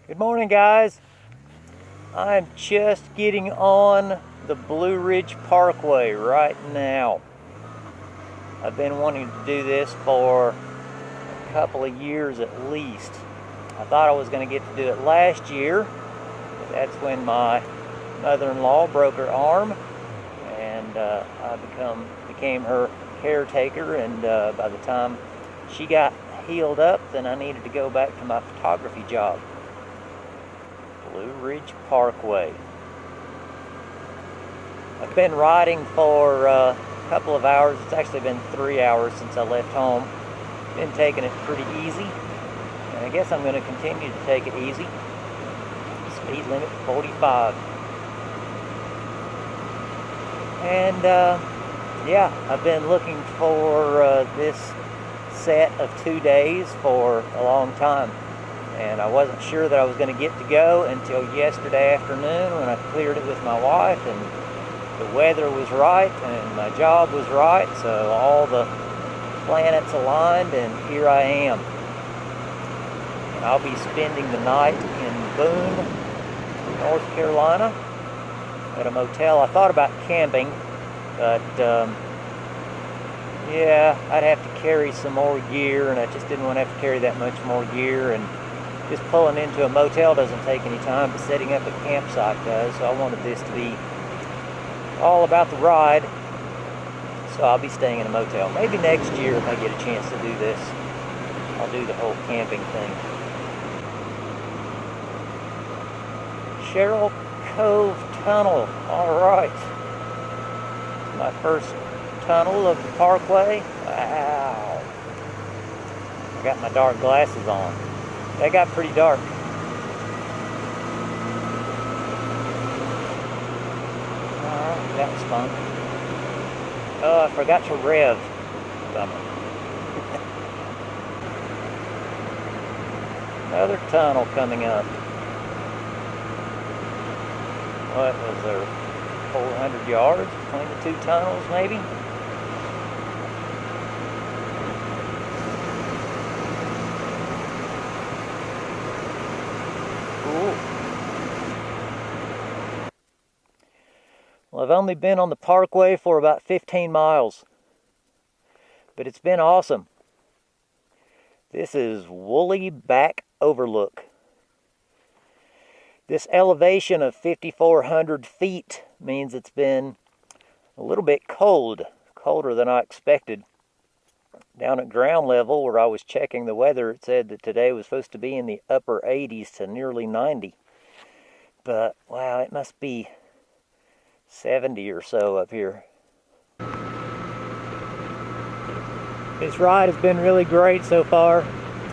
Good morning, guys. I'm just getting on the Blue Ridge Parkway right now. I've been wanting to do this for a couple of years at least. I thought I was going to get to do it last year. That's when my mother-in-law broke her arm, and I became her caretaker, and by the time she got healed up, then I needed to go back to my photography job. Blue Ridge Parkway. I've been riding for a couple of hours. It's actually been 3 hours since I left home. Been taking it pretty easy, and I guess I'm going to continue to take it easy. Speed limit 45. And yeah, I've been looking for this set of 2 days for a long time. And I wasn't sure that I was going to get to go until yesterday afternoon when I cleared it with my wife, and the weather was right and my job was right, so all the planets aligned, and here I am. And I'll be spending the night in Boone, North Carolina, at a motel. I thought about camping, but yeah, I'd have to carry some more gear, and I just didn't want to have to carry that much more gear, and just pulling into a motel doesn't take any time, but setting up a campsite does. So I wanted this to be all about the ride. So I'll be staying in a motel. Maybe next year if I get a chance to do this, I'll do the whole camping thing. Sherrill Cove Tunnel. All right. My first tunnel of the parkway. Wow. I got my dark glasses on. They got pretty dark. That was fun. Oh, I forgot to rev. Bummer. Another tunnel coming up. What was there? 400 yards between the two tunnels, maybe? Well, I've only been on the parkway for about 15 miles, but it's been awesome. This is Woolly Back Overlook. This elevation of 5,400 feet means it's been a little bit cold, colder than I expected. Down at ground level, where I was checking the weather, it said that today was supposed to be in the upper 80s to nearly 90. But, wow, it must be 70 or so up here. This ride has been really great so far.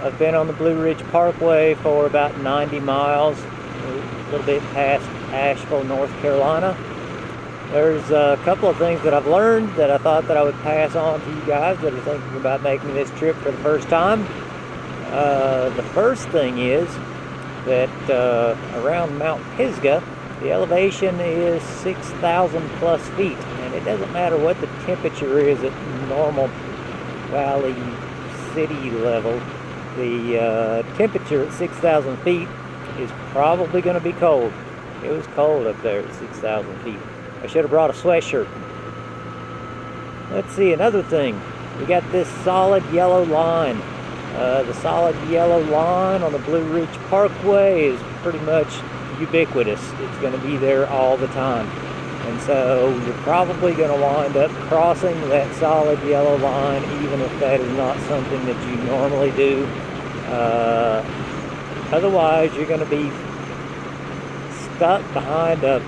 I've been on the Blue Ridge Parkway for about 90 miles, a little bit past Asheville, North Carolina. There's a couple of things that I've learned that I thought that I would pass on to you guys that are thinking about making this trip for the first time. The first thing is that around Mount Pisgah, the elevation is 6,000 plus feet, and it doesn't matter what the temperature is at normal valley city level. The temperature at 6,000 feet is probably going to be cold. It was cold up there at 6,000 feet. I should have brought a sweatshirt. Let's see, another thing. We got this solid yellow line. The solid yellow line on the Blue Ridge Parkway is pretty much ubiquitous. It's going to be there all the time, and so you're probably going to wind up crossing that solid yellow line, even if that is not something that you normally do. Otherwise, you're going to be stuck behind a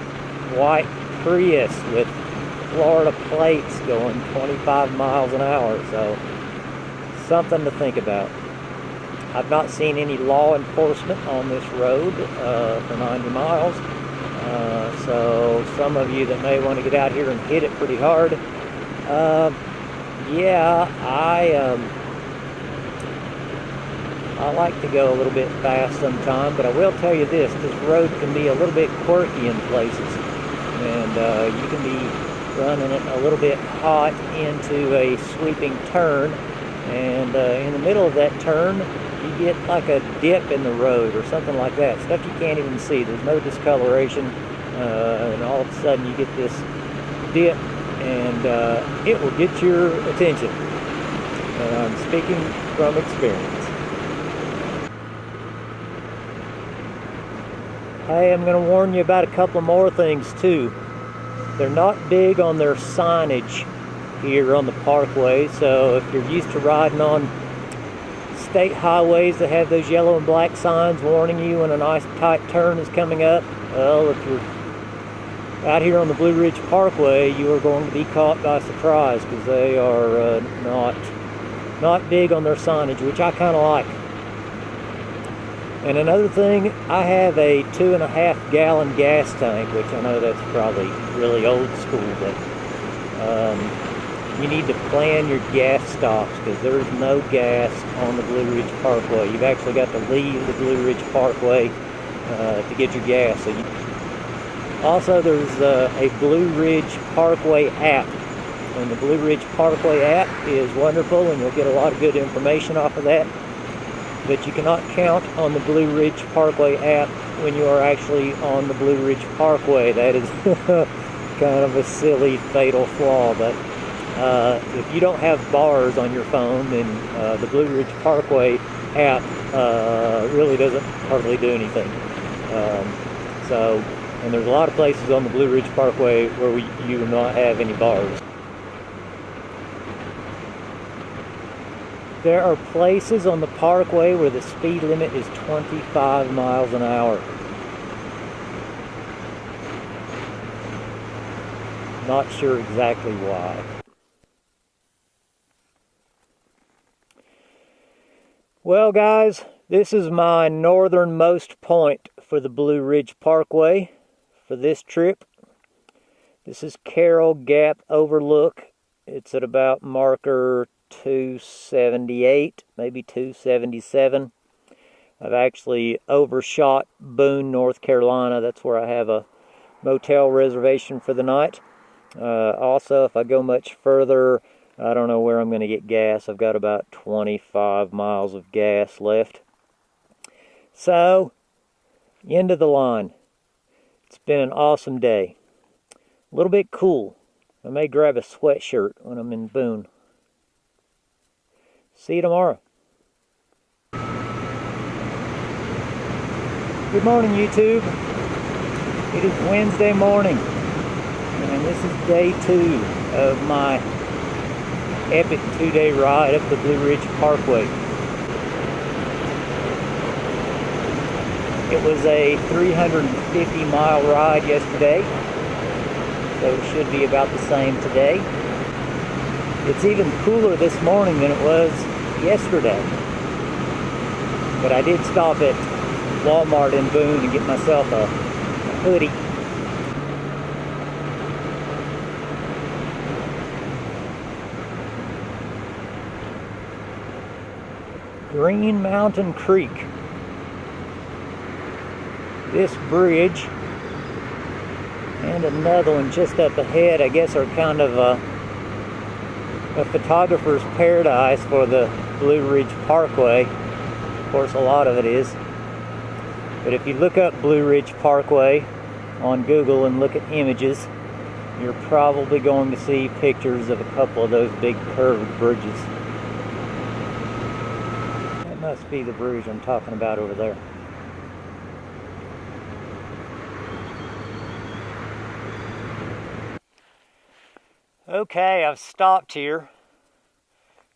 white Prius with Florida plates going 25 miles an hour, so something to think about. I've not seen any law enforcement on this road for 90 miles. So some of you that may want to get out here and hit it pretty hard. Yeah, I like to go a little bit fast sometime, but I will tell you this road can be a little bit quirky in places. And you can be running it a little bit hot into a sweeping turn. And in the middle of that turn, you get like a dip in the road or something like that, stuff you can't even see. There's no discoloration, and all of a sudden you get this dip, and it will get your attention. And I'm speaking from experience. Hey, I'm going to warn you about a couple more things too. They're not big on their signage here on the parkway, so if you're used to riding on state highways that have those yellow and black signs warning you when a nice tight turn is coming up, well, if you're out here on the Blue Ridge Parkway, you are going to be caught by surprise, because they are not big on their signage, which I kind of like. And another thing, I have a 2.5 gallon gas tank, which I know that's probably really old school, but you need to plan your gas stops, because there's no gas on the Blue Ridge Parkway. You've actually got to leave the Blue Ridge Parkway to get your gas. Also, there's a Blue Ridge Parkway app, and the Blue Ridge Parkway app is wonderful, and you'll get a lot of good information off of that. But you cannot count on the Blue Ridge Parkway app when you are actually on the Blue Ridge Parkway. That is kind of a silly, fatal flaw. But if you don't have bars on your phone, then the Blue Ridge Parkway app really doesn't hardly do anything. And there's a lot of places on the Blue Ridge Parkway where you do not have any bars. There are places on the parkway where the speed limit is 25 miles an hour. Not sure exactly why. Well, guys, this is my northernmost point for the Blue Ridge Parkway for this trip. This is Carroll Gap Overlook. It's at about marker 278, maybe 277. I've actually overshot Boone, North Carolina. That's where I have a motel reservation for the night. Also, if I go much further, I don't know where I'm going to get gas. I've got about 25 miles of gas left. So, end of the line. It's been an awesome day. A little bit cool. I may grab a sweatshirt when I'm in Boone. See you tomorrow. Good morning, YouTube. It is Wednesday morning, and this is day 2 of my epic 2-day ride up the Blue Ridge Parkway. It was a 350-mile ride yesterday, so it should be about the same today. It's even cooler this morning than it was yesterday. But I did stop at Walmart in Boone and get myself a hoodie. Green Mountain Creek. This bridge and another one just up ahead, I guess, are kind of a photographer's paradise for the Blue Ridge Parkway. Of course, a lot of it is. But if you look up Blue Ridge Parkway on Google and look at images, you're probably going to see pictures of a couple of those big curved bridges. That must be the bridge I'm talking about over there. Okay, I've stopped here,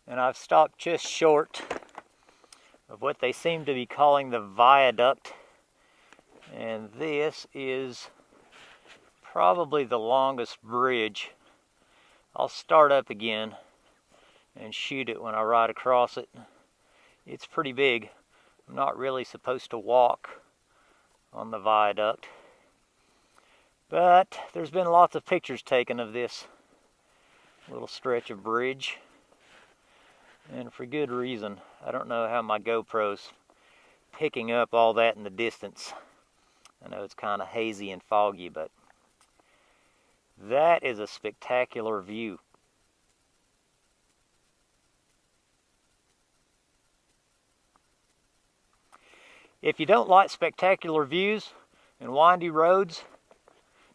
and I've stopped just short of what they seem to be calling the viaduct, and this is probably the longest bridge. I'll start up again and shoot it when I ride across it. It's pretty big. I'm not really supposed to walk on the viaduct, but there's been lots of pictures taken of this little stretch of bridge, and for good reason. I don't know how my GoPro's picking up all that in the distance. I know it's kind of hazy and foggy, but that is a spectacular view. If you don't like spectacular views and windy roads,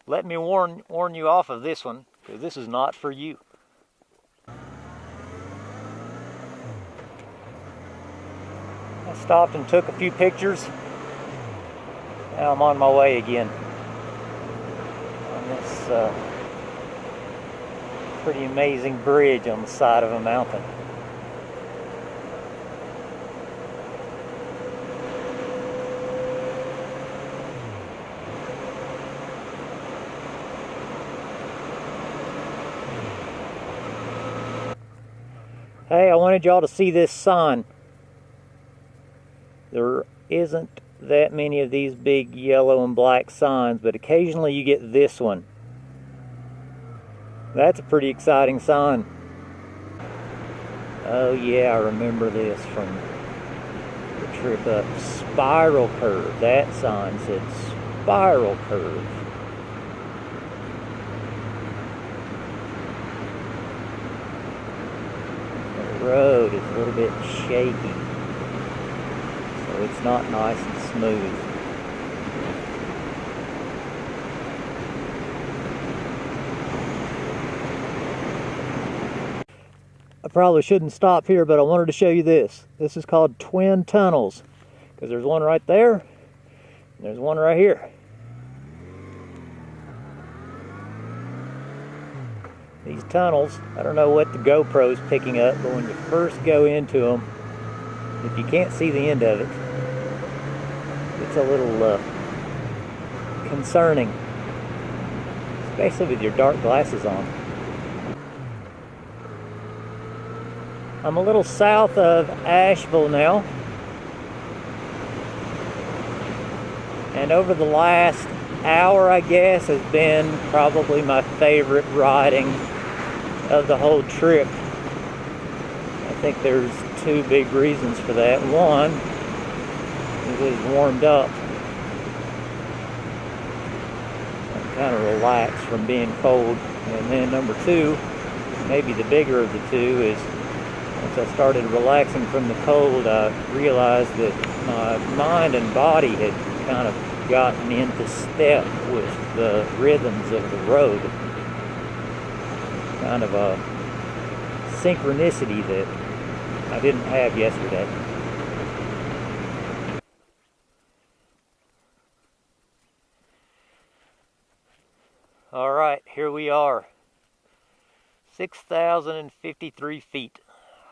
let me warn you off of this one, because this is not for you. I stopped and took a few pictures. Now I'm on my way again on this pretty amazing bridge on the side of a mountain. Hey, I wanted y'all to see this sign. There isn't that many of these big yellow and black signs, but occasionally you get this one. That's a pretty exciting sign. Oh yeah, I remember this from the trip up. Spiral curve. That sign said spiral curve. The road is a little bit shaky, so it's not nice and smooth. I probably shouldn't stop here, but I wanted to show you this. This is called twin tunnels, because there's one right there, and there's one right here. These tunnels, I don't know what the GoPro's picking up, but when you first go into them, if you can't see the end of it, it's a little concerning, especially with your dark glasses on. I'm a little south of Asheville now, and over the last hour, I guess, has been probably my favorite riding of the whole trip. I think there's two big reasons for that. One is it's warmed up. I'm kind of relaxed from being cold. And then number two, maybe the bigger of the two, is once I started relaxing from the cold, I realized that my mind and body had kind of gotten into step with the rhythms of the road. Kind of a synchronicity that I didn't have yesterday. All right, here we are. 6,053 feet,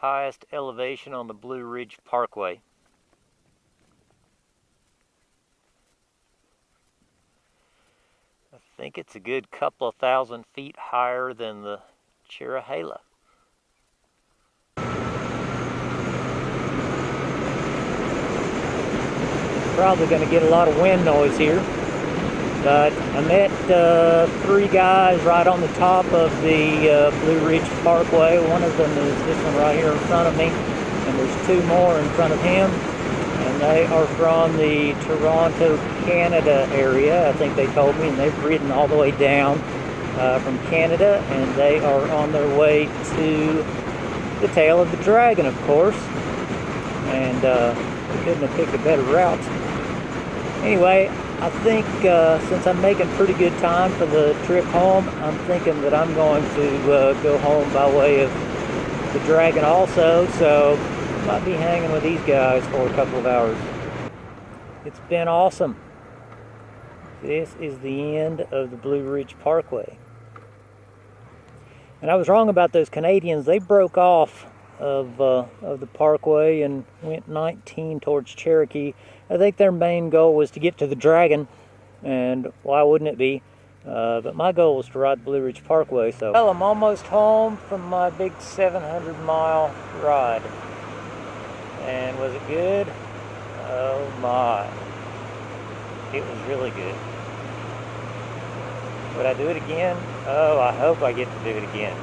highest elevation on the Blue Ridge Parkway. I think it's a good couple of thousand feet higher than the Cherahela. Probably going to get a lot of wind noise here, but I met three guys right on the top of the Blue Ridge Parkway. One of them is this one right here in front of me, and there's two more in front of him, and they are from the Toronto, Canada area, I think they told me, and they've ridden all the way down from Canada, and they are on their way to the tail of the dragon, of course, and they couldn't have picked a better route. Anyway, I think since I'm making pretty good time for the trip home, I'm thinking that I'm going to go home by way of the dragon also, so I might be hanging with these guys for a couple of hours. It's been awesome. This is the end of the Blue Ridge Parkway. And I was wrong about those Canadians. They broke off of the parkway and went 19 towards Cherokee. I think their main goal was to get to the dragon, and why wouldn't it be? But my goal was to ride the Blue Ridge Parkway. So, well, I'm almost home from my big 700-mile ride. And was it good? Oh my. It was really good. Would I do it again? Oh, I hope I get to do it again.